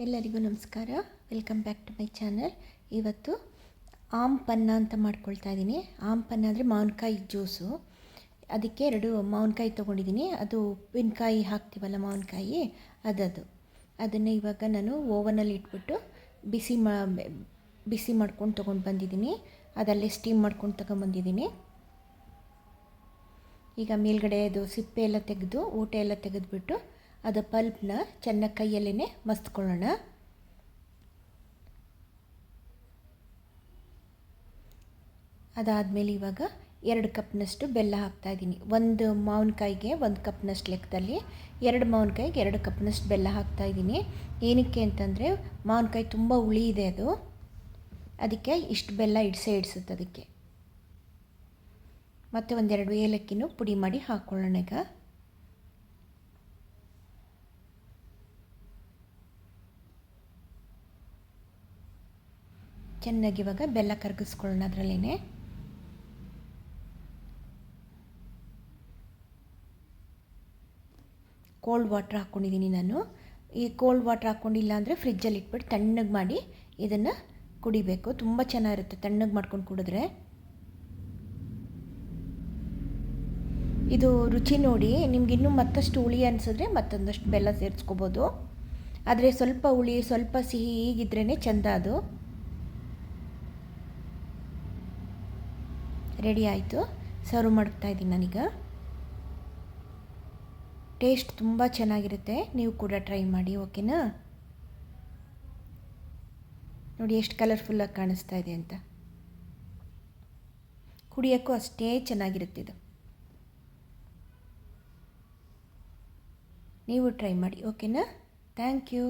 ಎಲ್ಲರಿಗೂ ನಮಸ್ಕಾರ. Welcome back to my channel. ಇವತ್ತು ಆಮ್ ಪನ್ನ ಅಂತ ಮಾಡ್ಕೊಳ್ತಾ ಇದ್ದೀನಿ. ಆಮ್ ಪನ್ನ ಅಂದರೆ ಮಾವಿನಕಾಯಿ ಜ್ಯೂಸು. ಅದಕ್ಕೆ 2 ಮಾವಿನಕಾಯಿ ತೊಗೊಂಡಿದ್ದೀನಿ. ಅದು ಉಪ್ಪಿನಕಾಯಿ ಹಾಕ್ತೀವಲ್ಲ ಮಾವಿನಕಾಯಿ, ಅದನ್ನು ಇವಾಗ ನಾನು ಓವನಲ್ಲಿ ಇಟ್ಬಿಟ್ಟು ಬಿಸಿ ಮಾಡ್ಕೊಂಡು ತೊಗೊಂಡು ಬಂದಿದ್ದೀನಿ. ಅದಲ್ಲೇ ಸ್ಟೀಮ್ ಮಾಡ್ಕೊಂಡು ತೊಗೊಂಬಂದಿದ್ದೀನಿ. ಈಗ ಮೇಲ್ಗಡೆ ಅದು ಸಿಪ್ಪೆ ಎಲ್ಲ ತೆಗೆದು ಊಟ ಎಲ್ಲ ತೆಗೆದುಬಿಟ್ಟು ಅದು ಪಲ್ಪ್ನ ಚೆನ್ನಾಗಿ ಕೈಯಲ್ಲೇ ಮಸ್ತ್ಕೊಳ್ಳೋಣ. ಅದಾದಮೇಲೆ ಇವಾಗ 2 ಕಪ್ನಷ್ಟು ಬೆಲ್ಲ ಹಾಕ್ತಾಯಿದ್ದೀನಿ. 1 ಮಾವಿನಕಾಯಿಗೆ 1 ಕಪ್ನಷ್ಟು ಲೆಕ್ಕದಲ್ಲಿ 2 ಮಾವಿನಕಾಯಿಗೆ 2 ಕಪ್ನಷ್ಟು ಬೆಲ್ಲ ಹಾಕ್ತಾಯಿದ್ದೀನಿ. ಏನಕ್ಕೆ ಅಂತಂದರೆ ಮಾವಿನಕಾಯಿ ತುಂಬ ಹುಳಿ ಇದೆ, ಅದಕ್ಕೆ ಇಷ್ಟು ಬೆಲ್ಲ ಇಡಿಸುತ್ತೆ. ಅದಕ್ಕೆ ಮತ್ತು 1-2 ಏಲಕ್ಕಿನೂ ಪುಡಿ ಮಾಡಿ ಹಾಕ್ಕೊಳ್ಳೋಣ. ಈಗ ಚೆನ್ನಾಗಿ ಇವಾಗ ಬೆಲ್ಲ ಕರಗಿಸ್ಕೊಳ್ಳೋಣ. ಅದರಲ್ಲೇ ಕೋಲ್ಡ್ ವಾಟ್ರ್ ಹಾಕ್ಕೊಂಡಿದ್ದೀನಿ ನಾನು. ಈ ಕೋಲ್ಡ್ ವಾಟ್ರ್ ಹಾಕ್ಕೊಂಡಿಲ್ಲ ಅಂದರೆ ಫ್ರಿಜ್ಜಲ್ಲಿ ಇಟ್ಬಿಟ್ಟು ತಣ್ಣಗೆ ಮಾಡಿ ಇದನ್ನು ಕುಡಿಬೇಕು. ತುಂಬ ಚೆನ್ನಾಗಿರುತ್ತೆ ತಣ್ಣಗೆ ಮಾಡ್ಕೊಂಡು ಕುಡಿದ್ರೆ. ಇದು ರುಚಿ ನೋಡಿ, ನಿಮಗಿನ್ನೂ ಮತ್ತಷ್ಟು ಹುಳಿ ಅನಿಸಿದ್ರೆ ಮತ್ತೊಂದಷ್ಟು ಬೆಲ್ಲ ಸೇರಿಸ್ಕೋಬೋದು. ಆದರೆ ಸ್ವಲ್ಪ ಹುಳಿ ಸ್ವಲ್ಪ ಸಿಹಿ ಹೀಗಿದ್ರೇ ಚೆಂದ. ಅದು ರೆಡಿ ಆಯಿತು. ಸರ್ವ್ ಮಾಡ್ತಾಯಿದ್ದೀನಿ ನಾನೀಗ. ಟೇಸ್ಟ್ ತುಂಬ ಚೆನ್ನಾಗಿರುತ್ತೆ, ನೀವು ಕೂಡ ಟ್ರೈ ಮಾಡಿ. ಓಕೆನಾ? ನೋಡಿ ಎಷ್ಟು ಕಲರ್ಫುಲ್ಲಾಗಿ ಕಾಣಿಸ್ತಾ ಇದೆ ಅಂತ. ಕುಡಿಯೋಕ್ಕೂ ಅಷ್ಟೇ ಚೆನ್ನಾಗಿರುತ್ತೆ ಇದು. ನೀವು ಟ್ರೈ ಮಾಡಿ. ಓಕೆನಾ? Thank you.